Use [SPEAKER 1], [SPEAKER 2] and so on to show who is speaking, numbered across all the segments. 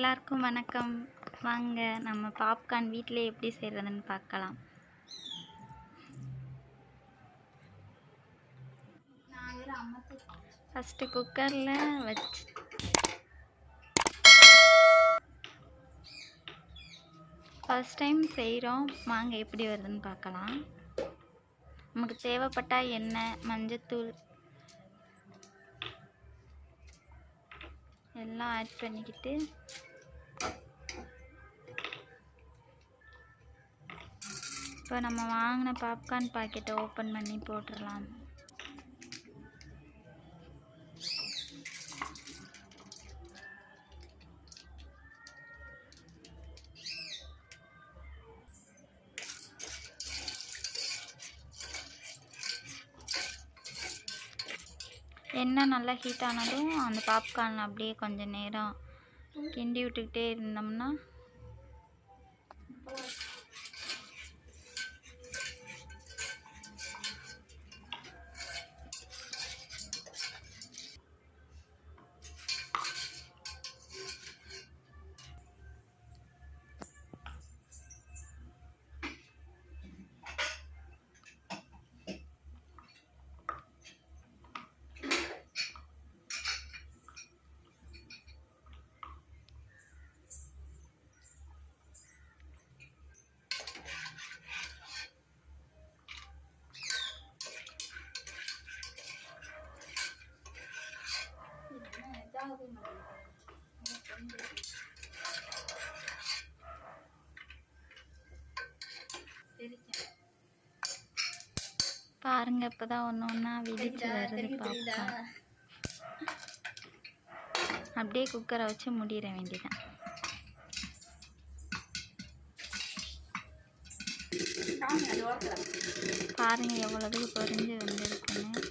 [SPEAKER 1] எல்லாருக்கும் வணக்கம். வாங்க நம்ம பாப்கார்ன் வீட்டிலே எப்படி செய்கிறதுன்னு பார்க்கலாம். ஃபஸ்ட்டு குக்கரில் வச்சு ஃபஸ்ட் டைம் செய்கிறோம். வாங்க எப்படி வருதுன்னு பார்க்கலாம். நமக்கு தேவைப்பட்டால் எண்ணெய், மஞ்சத்தூள் எல்லாம் ஆட் பண்ணிக்கிட்டு இப்போ நம்ம வாங்கின பாப்கார்ன் பாக்கெட்டை ஓப்பன் பண்ணி போட்டுடலாம். எண்ணெய் நல்லா ஹீட் ஆனதும் அந்த பாப்கார்ன் அப்படியே கொஞ்சம் நேரம் கிண்டி விட்டுக்கிட்டே இருந்தோம்னா பாருங்க, இப்போதான் ஒன்று ஒன்றா விழிச்சு வருது பாப்கார்ன். அப்படியே குக்கரை வச்சு மூடிட வேண்டியதான். பாருங்க எவ்வளோதுக்கு பொரிஞ்சு வந்துருக்குன்னு.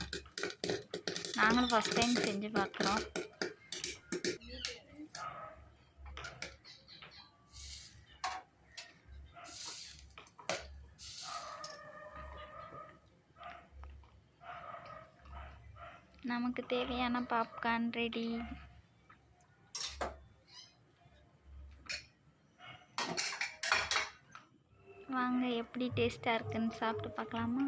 [SPEAKER 1] நாங்களும் ஃபஸ்ட் டைம் செஞ்சு பார்க்குறோம். நமக்கு தேவையான பாப்கார்ன் ரெடி. வாங்க எப்படி டேஸ்ட்டாக இருக்குன்னு சாப்பிட்டு பார்க்கலாமா?